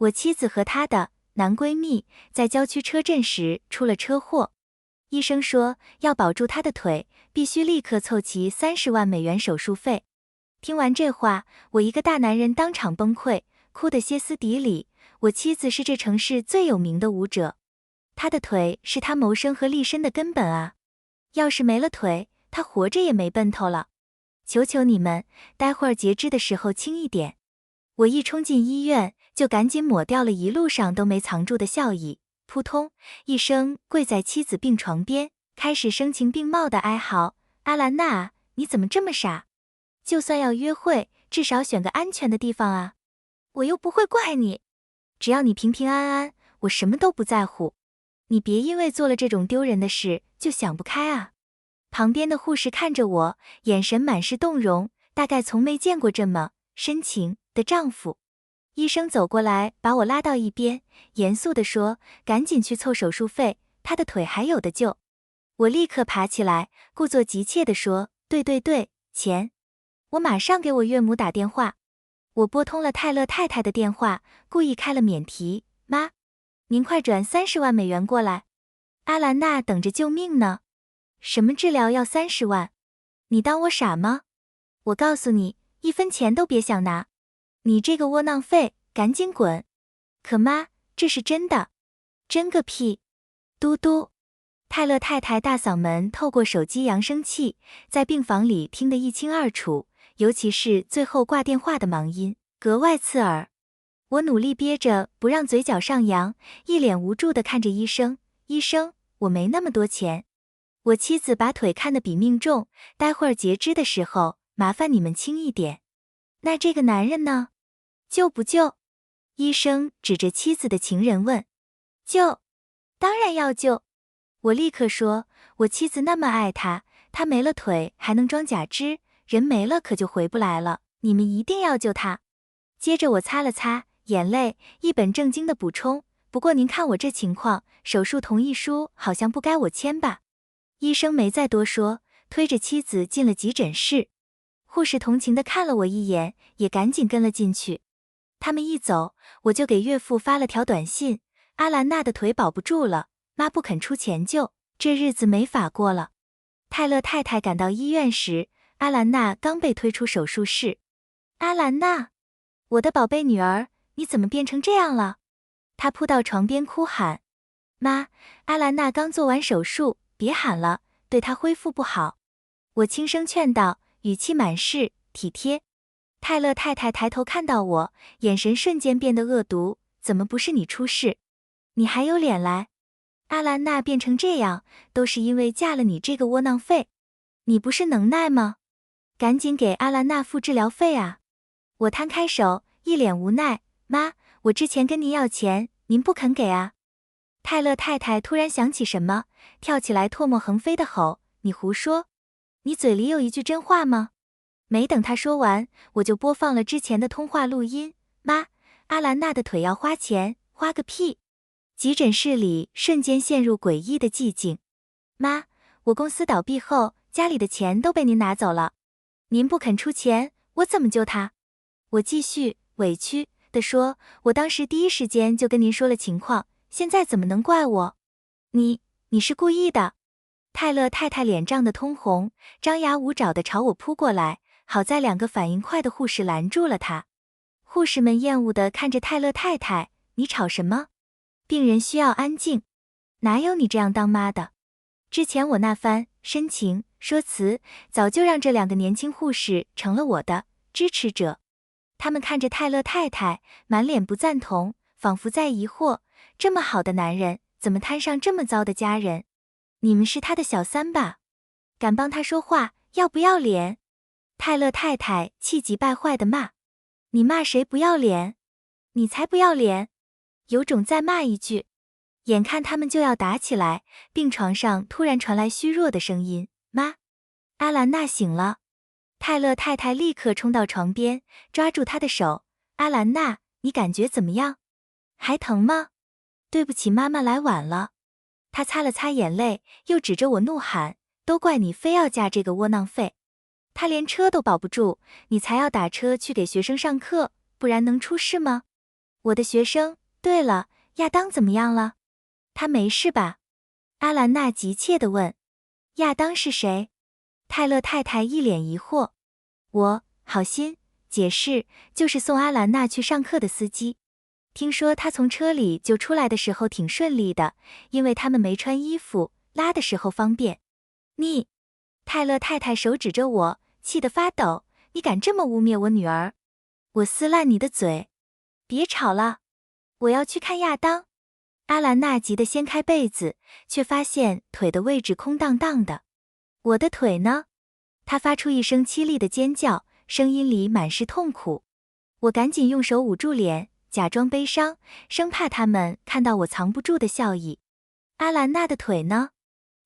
我妻子和她的男闺蜜在郊区车震时出了车祸，医生说要保住她的腿，必须立刻凑齐30万美元手术费。听完这话，我一个大男人当场崩溃，哭得歇斯底里。我妻子是这城市最有名的舞者，她的腿是她谋生和立身的根本啊！要是没了腿，她活着也没奔头了。求求你们，待会儿截肢的时候轻一点。我一冲进医院，就赶紧抹掉了一路上都没藏住的笑意，扑通一声跪在妻子病床边，开始声情并茂的哀嚎：阿兰娜，你怎么这么傻？就算要约会，至少选个安全的地方啊！我又不会怪你，只要你平平安安，我什么都不在乎。你别因为做了这种丢人的事就想不开啊！旁边的护士看着我，眼神满是动容，大概从没见过这么深情的丈夫。医生走过来，把我拉到一边，严肃地说：赶紧去凑手术费，他的腿还有的救。我立刻爬起来，故作急切地说：对，钱。我马上给我岳母打电话。我拨通了泰勒太太的电话，故意开了免提：妈，您快转30万美元过来，阿兰娜等着救命呢。什么治疗要30万？你当我傻吗？我告诉你，1分钱都别想拿。你这个窝囊废，赶紧滚！可妈，这是真的。真个屁！嘟嘟。泰勒太太大嗓门透过手机扬声器，在病房里听得一清二楚，尤其是最后挂电话的忙音，格外刺耳。我努力憋着不让嘴角上扬，一脸无助地看着医生：医生，我没那么多钱。我妻子把腿看得比命重，待会儿截肢的时候，麻烦你们轻一点。那这个男人呢？救不救？医生指着妻子的情人问。救，当然要救。我立刻说，我妻子那么爱他，他没了腿还能装假肢，人没了可就回不来了，你们一定要救他。接着我擦了擦眼泪，一本正经地补充：不过您看我这情况，手术同意书好像不该我签吧？医生没再多说，推着妻子进了急诊室。护士同情地看了我一眼，也赶紧跟了进去。他们一走，我就给岳父发了条短信：阿兰娜的腿保不住了，妈不肯出钱救，这日子没法过了。泰勒太太赶到医院时，阿兰娜刚被推出手术室。阿兰娜，我的宝贝女儿，你怎么变成这样了？她扑到床边哭喊：妈，阿兰娜刚做完手术，别喊了，对她恢复不好。我轻声劝道，语气满是体贴。泰勒太太抬头看到我，眼神瞬间变得恶毒：怎么不是你出事？你还有脸来？阿兰娜变成这样，都是因为嫁了你这个窝囊废。你不是能耐吗？赶紧给阿兰娜付治疗费啊！我摊开手，一脸无奈：妈，我之前跟您要钱，您不肯给啊。泰勒太太突然想起什么，跳起来唾沫横飞的吼：你胡说！你嘴里有一句真话吗？没等他说完，我就播放了之前的通话录音。妈，阿兰娜的腿要花钱，花个屁！急诊室里瞬间陷入诡异的寂静。妈，我公司倒闭后，家里的钱都被您拿走了，您不肯出钱，我怎么救他？我继续委屈地说，我当时第一时间就跟您说了情况，现在怎么能怪我？你是故意的。泰勒太太脸涨得通红，张牙舞爪地朝我扑过来，好在2个反应快的护士拦住了她。护士们厌恶地看着泰勒太太：你吵什么？病人需要安静，哪有你这样当妈的？之前我那番深情说辞，早就让这2个年轻护士成了我的支持者。他们看着泰勒太太，满脸不赞同，仿佛在疑惑，这么好的男人，怎么摊上这么糟的家人？你们是他的小三吧？敢帮他说话，要不要脸？泰勒太太气急败坏地骂：你骂谁不要脸？你才不要脸！有种再骂一句。眼看他们就要打起来，病床上突然传来虚弱的声音：妈，阿兰娜醒了。泰勒太太立刻冲到床边，抓住她的手：阿兰娜，你感觉怎么样？还疼吗？对不起，妈妈来晚了。她擦了擦眼泪，又指着我怒喊：都怪你非要嫁这个窝囊废，他连车都保不住，你才要打车去给学生上课，不然能出事吗？我的学生，对了，亚当怎么样了？他没事吧？阿兰娜急切地问。亚当是谁？泰勒太太一脸疑惑。好心解释，就是送阿兰娜去上课的司机。听说他从车里就出来的时候挺顺利的，因为他们没穿衣服，拉的时候方便。你，泰勒太太手指着我，气得发抖。你敢这么污蔑我女儿？我撕烂你的嘴！别吵了，我要去看亚当。阿兰娜急得掀开被子，却发现腿的位置空荡荡的。我的腿呢？她发出一声凄厉的尖叫，声音里满是痛苦。我赶紧用手捂住脸，假装悲伤，生怕他们看到我藏不住的笑意。阿兰娜的腿呢？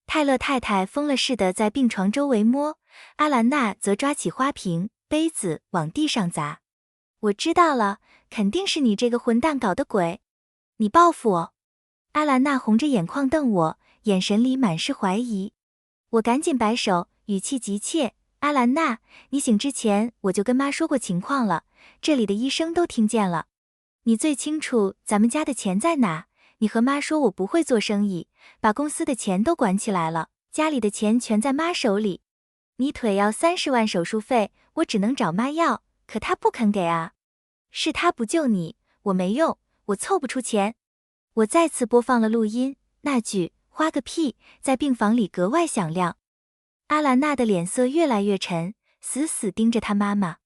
泰勒太太疯了似的在病床周围摸，阿兰娜则抓起花瓶、杯子往地上砸。我知道了，肯定是你这个混蛋搞的鬼！你报复我！阿兰娜红着眼眶瞪我，眼神里满是怀疑。我赶紧摆手，语气急切：阿兰娜，你醒之前我就跟妈说过情况了，这里的医生都听见了。你最清楚咱们家的钱在哪，你和妈说我不会做生意，把公司的钱都管起来了，家里的钱全在妈手里。你腿要30万手术费，我只能找妈要，可她不肯给啊。是她不救你，我没用，我凑不出钱。我再次播放了录音，那句花个屁在病房里格外响亮。阿兰娜的脸色越来越沉，死死盯着她妈妈。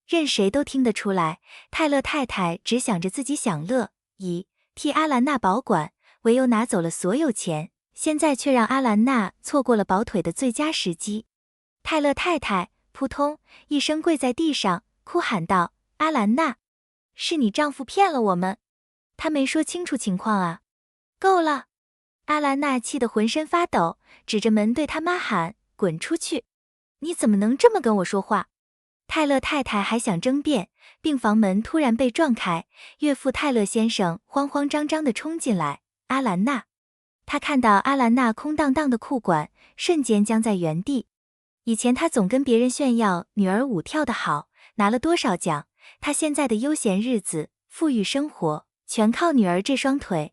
任谁都听得出来，泰勒太太只想着自己享乐，以替阿兰娜保管为由拿走了所有钱，现在却让阿兰娜错过了保腿的最佳时机。泰勒太太扑通一声跪在地上，哭喊道：阿兰娜，是你丈夫骗了我们，他没说清楚情况啊！够了！阿兰娜气得浑身发抖，指着门对他妈喊：滚出去！你怎么能这么跟我说话？泰勒太太还想争辩，病房门突然被撞开，岳父泰勒先生慌慌张张地冲进来。阿兰娜，他看到阿兰娜空荡荡的裤管，瞬间僵在原地。以前他总跟别人炫耀女儿舞跳得好，拿了多少奖，他现在的悠闲日子、富裕生活，全靠女儿这双腿。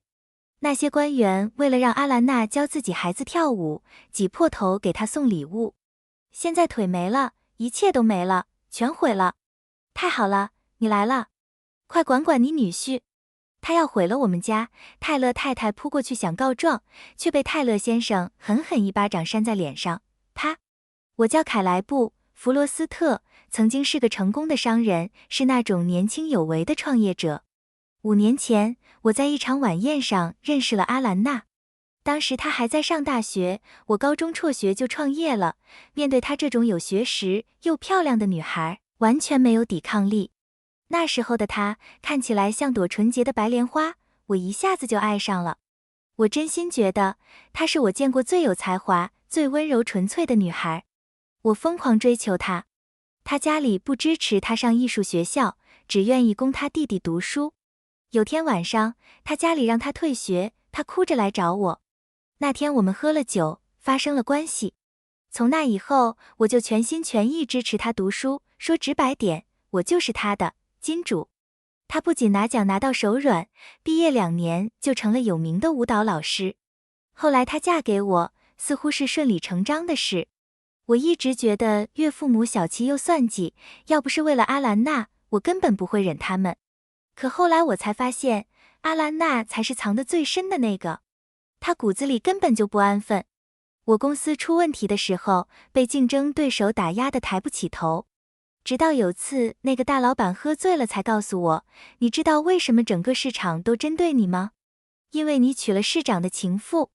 那些官员为了让阿兰娜教自己孩子跳舞，挤破头给她送礼物。现在腿没了，一切都没了，全毁了。太好了，你来了，快管管你女婿，他要毁了我们家。泰勒太太扑过去想告状，却被泰勒先生狠狠一巴掌扇在脸上。啪！我叫凯莱布·弗罗斯特，曾经是个成功的商人，是那种年轻有为的创业者。5年前，我在一场晚宴上认识了阿兰娜。当时她还在上大学，我高中辍学就创业了。面对她这种有学识又漂亮的女孩，完全没有抵抗力。那时候的她看起来像朵纯洁的白莲花，我一下子就爱上了。我真心觉得她是我见过最有才华、最温柔纯粹的女孩。我疯狂追求她。她家里不支持她上艺术学校，只愿意供她弟弟读书。有天晚上，她家里让她退学，她哭着来找我。那天我们喝了酒，发生了关系。从那以后，我就全心全意支持她读书，说直白点，我就是她的金主。她不仅拿奖拿到手软，毕业2年就成了有名的舞蹈老师。后来她嫁给我，似乎是顺理成章的事。我一直觉得岳父母小气又算计，要不是为了阿兰娜，我根本不会忍他们。可后来我才发现，阿兰娜才是藏得最深的那个。她骨子里根本就不安分。我公司出问题的时候，被竞争对手打压得抬不起头。直到有次那个大老板喝醉了才告诉我，你知道为什么整个市场都针对你吗？因为你娶了市长的情妇。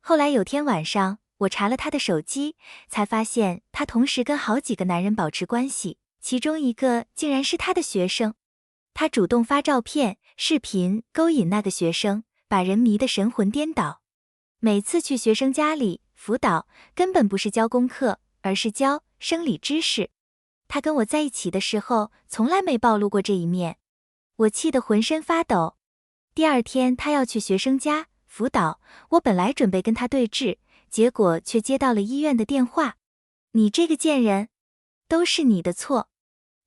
后来有天晚上，我查了他的手机，才发现他同时跟好几个男人保持关系，其中一个竟然是他的学生。他主动发照片、视频勾引那个学生，把人迷得神魂颠倒。每次去学生家里辅导，根本不是教功课，而是教生理知识。他跟我在一起的时候，从来没暴露过这一面。我气得浑身发抖。第2天他要去学生家辅导，我本来准备跟他对峙，结果却接到了医院的电话。你这个贱人，都是你的错。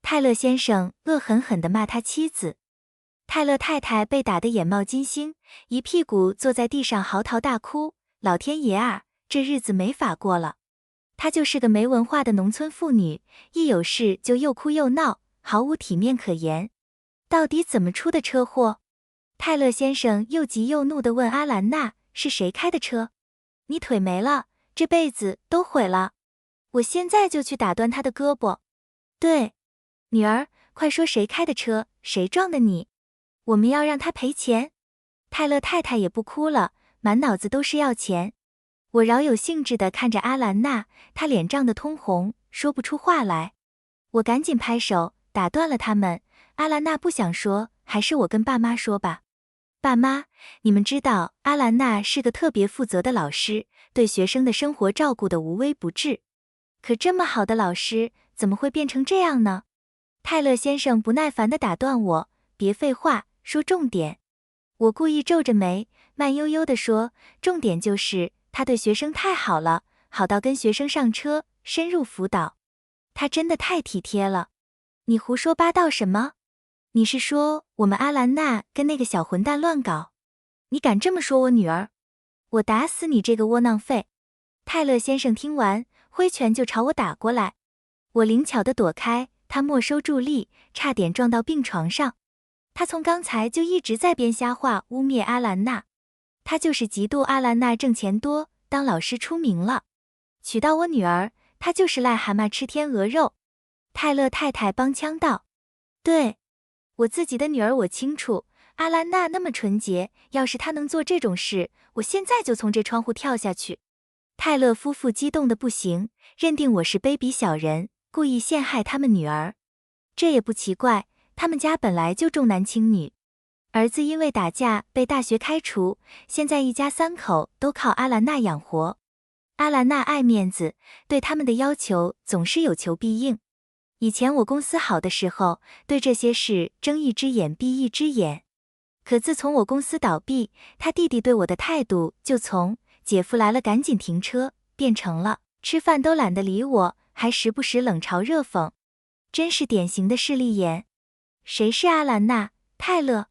泰勒先生恶狠狠地骂他妻子。泰勒太太被打得眼冒金星，一屁股坐在地上嚎啕大哭。老天爷啊，这日子没法过了。她就是个没文化的农村妇女，一有事就又哭又闹，毫无体面可言。到底怎么出的车祸？泰勒先生又急又怒地问阿兰娜，是谁开的车？你腿没了，这辈子都毁了。我现在就去打断他的胳膊。对，女儿，快说谁开的车，谁撞的你？我们要让他赔钱。泰勒太太也不哭了，满脑子都是要钱。我饶有兴致地看着阿兰娜，她脸涨得通红，说不出话来。我赶紧拍手，打断了他们。阿兰娜不想说，还是我跟爸妈说吧。爸妈，你们知道阿兰娜是个特别负责的老师，对学生的生活照顾得无微不至。可这么好的老师，怎么会变成这样呢？泰勒先生不耐烦地打断我，别废话，说重点。我故意皱着眉，慢悠悠地说，重点就是他对学生太好了，好到跟学生上车，深入辅导。他真的太体贴了。你胡说八道什么？你是说我们阿兰娜跟那个小混蛋乱搞？你敢这么说我女儿？我打死你这个窝囊废！泰勒先生听完，挥拳就朝我打过来。我灵巧地躲开，他没收助力，差点撞到病床上。他从刚才就一直在编瞎话污蔑阿兰娜。他就是嫉妒阿兰娜挣钱多，当老师出名了，娶到我女儿，他就是癞蛤蟆吃天鹅肉。泰勒太太帮腔道：对，我自己的女儿我清楚，阿兰娜那么纯洁，要是她能做这种事，我现在就从这窗户跳下去。泰勒夫妇激动得不行，认定我是卑鄙小人，故意陷害他们女儿。这也不奇怪，他们家本来就重男轻女，儿子因为打架被大学开除，现在一家三口都靠阿兰娜养活。阿兰娜爱面子，对他们的要求总是有求必应。以前我公司好的时候，对这些事睁一只眼闭一只眼。可自从我公司倒闭，他弟弟对我的态度就从姐夫来了赶紧停车，变成了吃饭都懒得理我，还时不时冷嘲热讽。真是典型的势利眼。谁是阿兰娜？泰勒。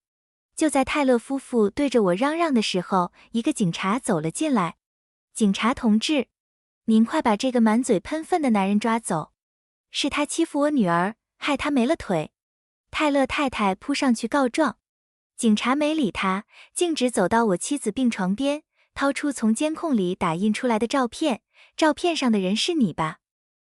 就在泰勒夫妇对着我嚷嚷的时候，一个警察走了进来。警察同志，您快把这个满嘴喷粪的男人抓走。是他欺负我女儿，害她没了腿。泰勒太太扑上去告状。警察没理他，径直走到我妻子病床边，掏出从监控里打印出来的照片。照片上的人是你吧？